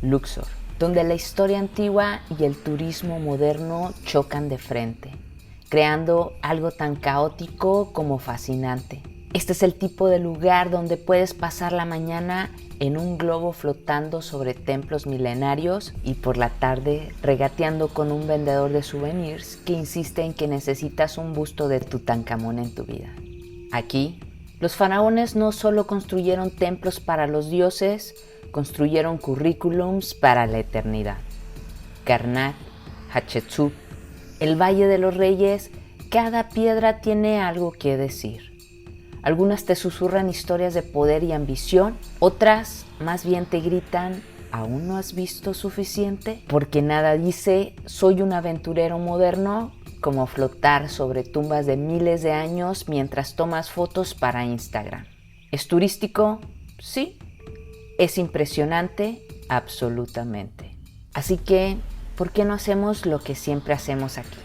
Luxor, donde la historia antigua y el turismo moderno chocan de frente, creando algo tan caótico como fascinante. Este es el tipo de lugar donde puedes pasar la mañana en un globo flotando sobre templos milenarios y por la tarde regateando con un vendedor de souvenirs que insiste en que necesitas un busto de Tutankamón en tu vida. Aquí, los faraones no solo construyeron templos para los dioses, construyeron currículums para la eternidad. Karnak, Hatshepsut, el Valle de los Reyes, cada piedra tiene algo que decir. Algunas te susurran historias de poder y ambición, otras más bien te gritan, ¿aún no has visto suficiente? Porque nada dice, soy un aventurero moderno, como flotar sobre tumbas de miles de años mientras tomas fotos para Instagram. ¿Es turístico? Sí. ¿Es impresionante? Absolutamente. Así que, ¿por qué no hacemos lo que siempre hacemos aquí?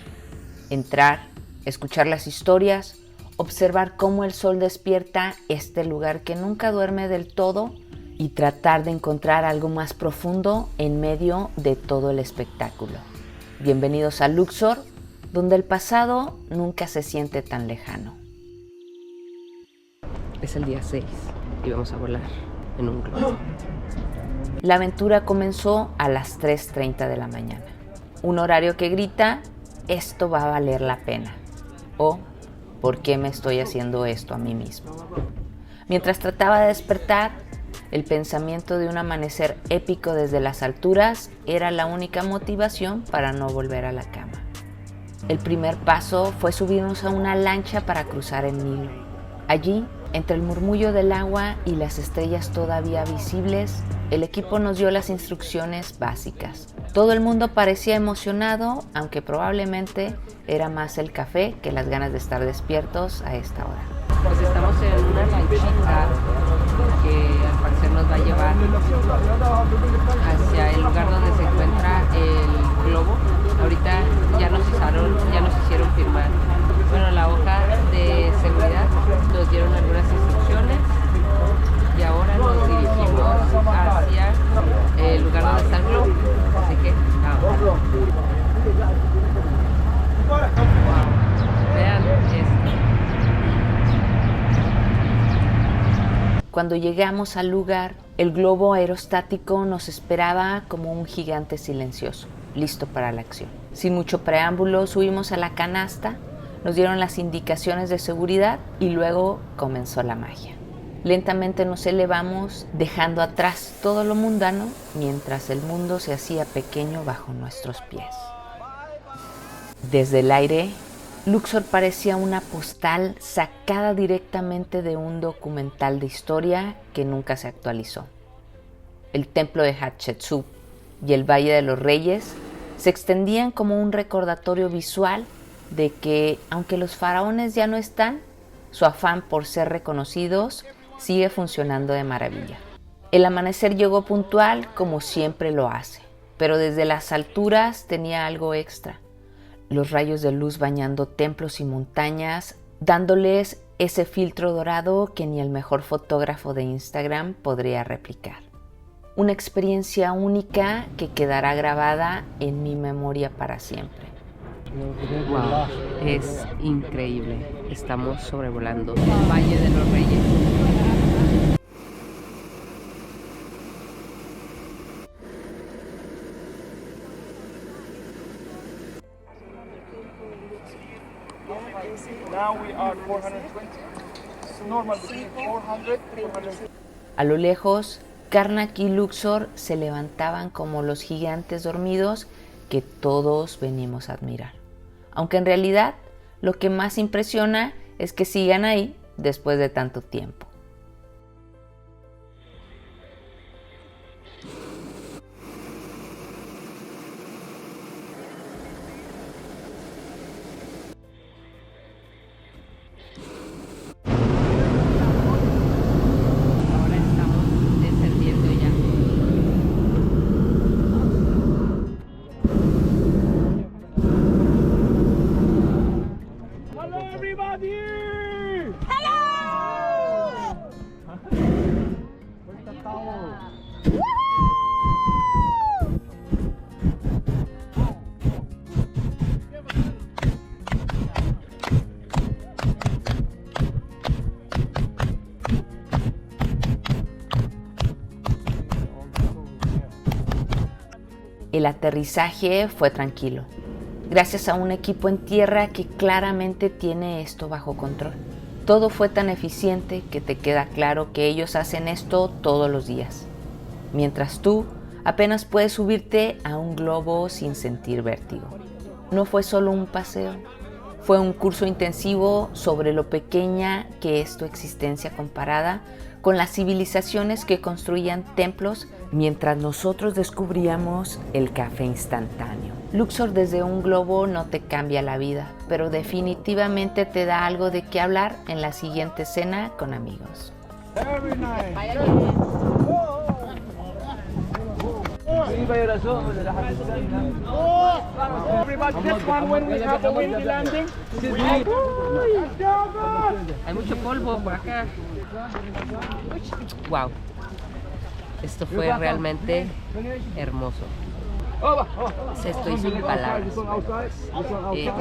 Entrar, escuchar las historias, observar cómo el sol despierta este lugar que nunca duerme del todo y tratar de encontrar algo más profundo en medio de todo el espectáculo. Bienvenidos a Luxor, donde el pasado nunca se siente tan lejano. Es el día 6 y vamos a volar en un globo. La aventura comenzó a las 3:30 de la mañana. Un horario que grita, esto va a valer la pena. O, ¿por qué me estoy haciendo esto a mí mismo? Mientras trataba de despertar, el pensamiento de un amanecer épico desde las alturas era la única motivación para no volver a la cama. El primer paso fue subirnos a una lancha para cruzar el Nilo. Allí, entre el murmullo del agua y las estrellas todavía visibles, el equipo nos dio las instrucciones básicas. Todo el mundo parecía emocionado, aunque probablemente era más el café que las ganas de estar despiertos a esta hora. Pues estamos en una lanchita que al parecer nos va a llevar hacia el lugar donde se encuentra el globo. Ahorita ya nos hicieron firmar. Bueno, la hoja de seguridad nos dieron algunas instrucciones y ahora nos dirigimos hacia el lugar donde está el globo. Así que vamos. Wow. Vean esto. Cuando llegamos al lugar, el globo aerostático nos esperaba como un gigante silencioso, listo para la acción. Sin mucho preámbulo, subimos a la canasta, nos dieron las indicaciones de seguridad y luego comenzó la magia. Lentamente nos elevamos, dejando atrás todo lo mundano, mientras el mundo se hacía pequeño bajo nuestros pies. Desde el aire, Luxor parecía una postal sacada directamente de un documental de historia que nunca se actualizó. El templo de Hatshepsut y el Valle de los Reyes se extendían como un recordatorio visual de que, aunque los faraones ya no están, su afán por ser reconocidos sigue funcionando de maravilla. El amanecer llegó puntual como siempre lo hace, pero desde las alturas tenía algo extra. Los rayos de luz bañando templos y montañas, dándoles ese filtro dorado que ni el mejor fotógrafo de Instagram podría replicar. Una experiencia única que quedará grabada en mi memoria para siempre. Wow, es increíble. Estamos sobrevolando el Valle de los Reyes. A lo lejos, Karnak y Luxor se levantaban como los gigantes dormidos que todos venimos a admirar. Aunque en realidad lo que más impresiona es que sigan ahí después de tanto tiempo. Ahora estamos descendiendo ya. Hello everybody! Hello! El aterrizaje fue tranquilo, gracias a un equipo en tierra que claramente tiene esto bajo control. Todo fue tan eficiente que te queda claro que ellos hacen esto todos los días, mientras tú apenas puedes subirte a un globo sin sentir vértigo. No fue solo un paseo, fue un curso intensivo sobre lo pequeña que es tu existencia comparada con las civilizaciones que construían templos mientras nosotros descubríamos el café instantáneo. Luxor desde un globo no te cambia la vida, pero definitivamente te da algo de qué hablar en la siguiente cena con amigos. Hay mucho polvo por acá. Wow. Esto fue realmente hermoso. Estoy sin palabras.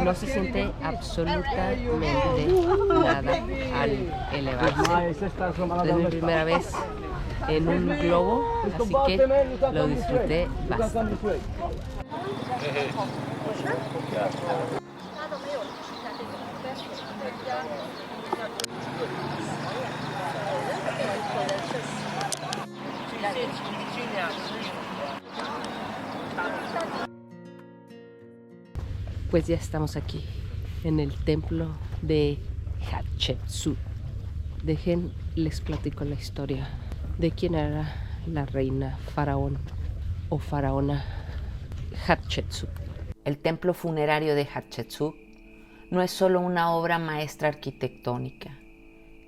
No se siente absolutamente nada al elevarse. Es mi primera vez en un globo, así que lo disfruté bastante. Pues ya estamos aquí en el templo de Hatshepsut. Les platico la historia de quién era la reina faraón o faraona Hatshepsut. El templo funerario de Hatshepsut no es solo una obra maestra arquitectónica,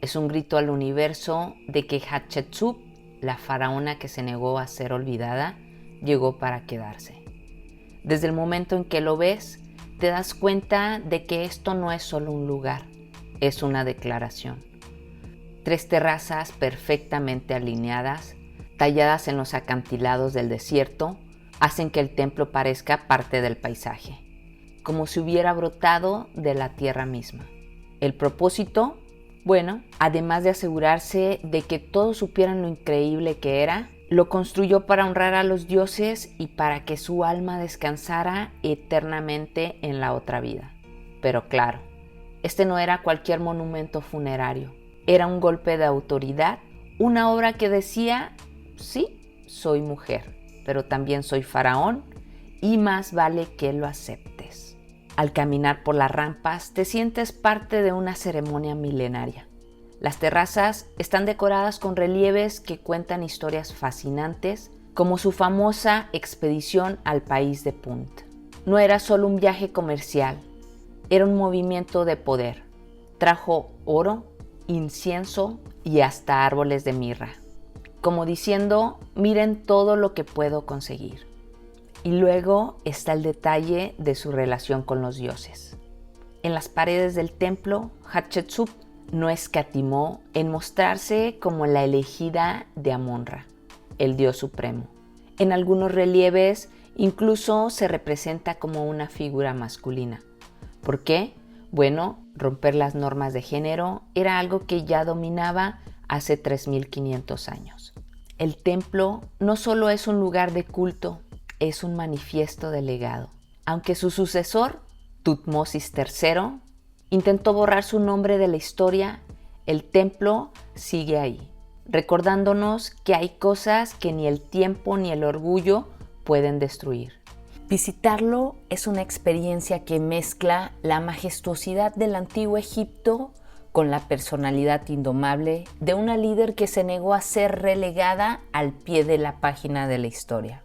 es un grito al universo de que Hatshepsut, la faraona que se negó a ser olvidada, llegó para quedarse. Desde el momento en que lo ves, te das cuenta de que esto no es solo un lugar, es una declaración. 3 terrazas perfectamente alineadas, talladas en los acantilados del desierto, hacen que el templo parezca parte del paisaje, como si hubiera brotado de la tierra misma. El propósito, bueno, además de asegurarse de que todos supieran lo increíble que era, lo construyó para honrar a los dioses y para que su alma descansara eternamente en la otra vida. Pero claro, este no era cualquier monumento funerario. Era un golpe de autoridad, una obra que decía, sí, soy mujer, pero también soy faraón y más vale que lo aceptes. Al caminar por las rampas te sientes parte de una ceremonia milenaria. Las terrazas están decoradas con relieves que cuentan historias fascinantes, como su famosa expedición al país de Punt. No era solo un viaje comercial, era un movimiento de poder. Trajo oro, incienso y hasta árboles de mirra, como diciendo, miren todo lo que puedo conseguir. Y luego está el detalle de su relación con los dioses. En las paredes del templo, Hatshepsut no escatimó en mostrarse como la elegida de Amon-Ra, el dios supremo. En algunos relieves incluso se representa como una figura masculina. ¿Por qué? Bueno, romper las normas de género era algo que ya dominaba hace 3500 años. El templo no solo es un lugar de culto, es un manifiesto de legado. Aunque su sucesor, Tutmosis III, intentó borrar su nombre de la historia, el templo sigue ahí, recordándonos que hay cosas que ni el tiempo ni el orgullo pueden destruir. Visitarlo es una experiencia que mezcla la majestuosidad del antiguo Egipto con la personalidad indomable de una líder que se negó a ser relegada al pie de la página de la historia.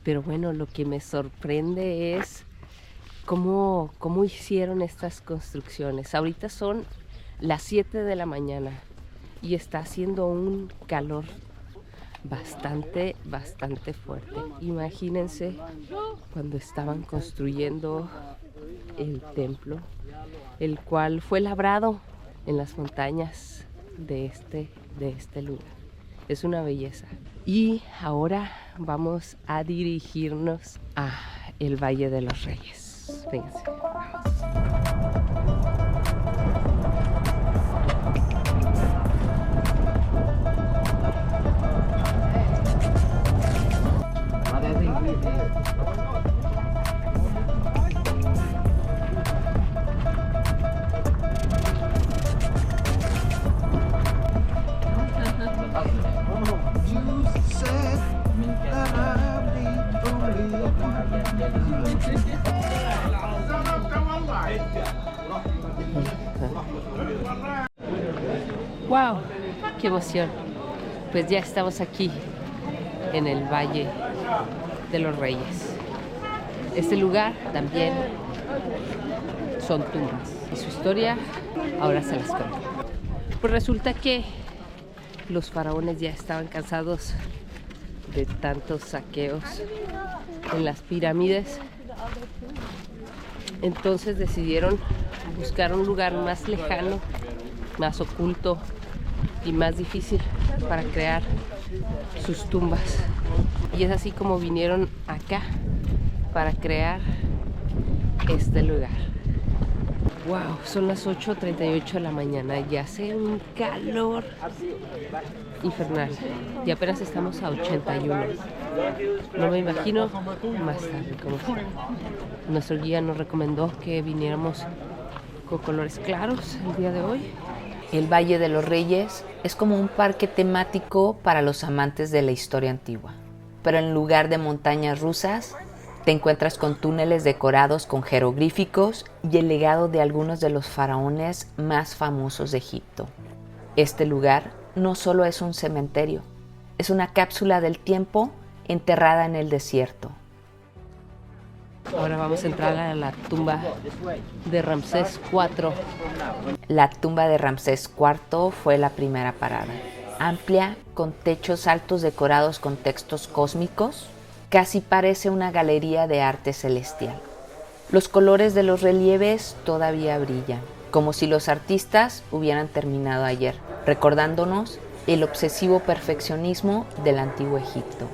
Pero bueno, lo que me sorprende es cómo hicieron estas construcciones. Ahorita son las 7 de la mañana y está haciendo un calor bastante fuerte. Imagínense cuando estaban construyendo el templo, el cual fue labrado en las montañas de este lugar. Es una belleza. Y ahora vamos a dirigirnos a el Valle de los Reyes. Vamos, vénganse. ¡Wow! ¡Qué emoción! Pues ya estamos aquí en el Valle de los Reyes. Este lugar también son tumbas y su historia ahora se las cuento. Pues resulta que los faraones ya estaban cansados de tantos saqueos en las pirámides. Entonces decidieron buscar un lugar más lejano, más oculto y más difícil para crear sus tumbas. Y es así como vinieron acá para crear este lugar. Wow, son las 8:38 de la mañana y hace un calor infernal y apenas estamos a 81. No me imagino más tarde cómo será. Nuestro guía nos recomendó que viniéramos con colores claros el día de hoy. El Valle de los Reyes es como un parque temático para los amantes de la historia antigua, pero en lugar de montañas rusas, te encuentras con túneles decorados con jeroglíficos y el legado de algunos de los faraones más famosos de Egipto. Este lugar no solo es un cementerio, es una cápsula del tiempo enterrada en el desierto. Ahora vamos a entrar a la tumba de Ramsés IV. La tumba de Ramsés IV fue la primera parada. Amplia, con techos altos decorados con textos cósmicos, casi parece una galería de arte celestial. Los colores de los relieves todavía brillan, como si los artistas hubieran terminado ayer, recordándonos el obsesivo perfeccionismo del antiguo Egipto.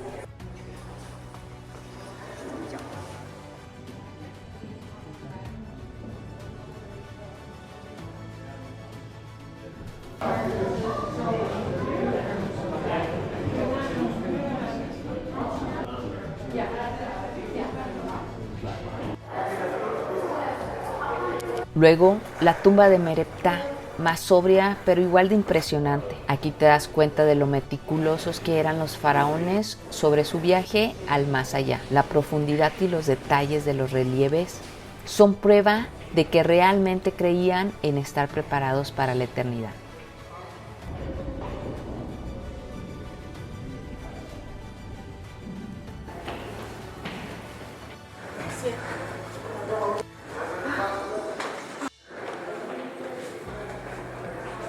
Luego, la tumba de Mereptah, más sobria pero igual de impresionante. Aquí te das cuenta de lo meticulosos que eran los faraones sobre su viaje al más allá. La profundidad y los detalles de los relieves son prueba de que realmente creían en estar preparados para la eternidad.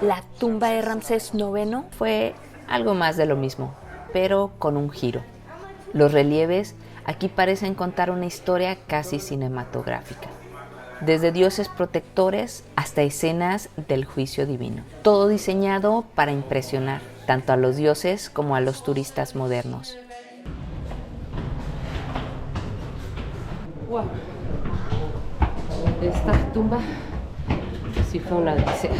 La tumba de Ramsés IX fue algo más de lo mismo, pero con un giro. Los relieves aquí parecen contar una historia casi cinematográfica, desde dioses protectores hasta escenas del juicio divino. Todo diseñado para impresionar tanto a los dioses como a los turistas modernos. Wow. Esta tumba sí fue una odisea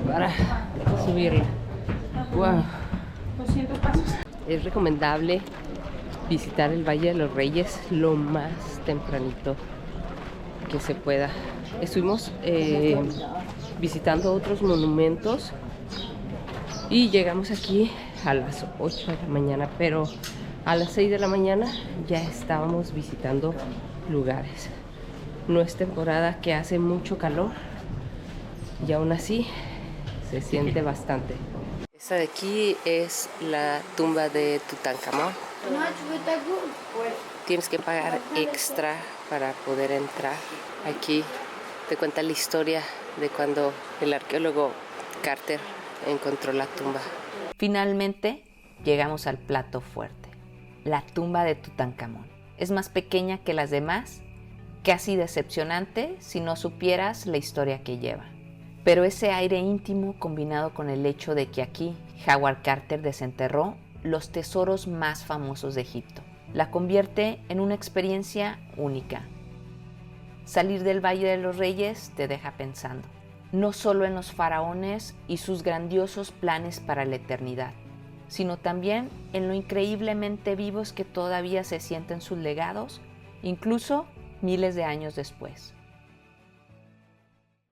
para subirla. Wow. 200 pasos. Es recomendable visitar el Valle de los Reyes lo más tempranito que se pueda. Estuvimos visitando otros monumentos y llegamos aquí a las 8 de la mañana, pero a las 6 de la mañana ya estábamos visitando lugares. No es temporada que hace mucho calor y aún así se siente bastante. Esta de aquí es la tumba de Tutankamón. Tienes que pagar extra para poder entrar. Aquí te cuenta la historia de cuando el arqueólogo Carter encontró la tumba. Finalmente llegamos al plato fuerte, la tumba de Tutankamón. Es más pequeña que las demás, casi decepcionante si no supieras la historia que lleva. Pero ese aire íntimo combinado con el hecho de que aquí Howard Carter desenterró los tesoros más famosos de Egipto, la convierte en una experiencia única. Salir del Valle de los Reyes te deja pensando, no solo en los faraones y sus grandiosos planes para la eternidad, sino también en lo increíblemente vivos que todavía se sienten sus legados, incluso miles de años después.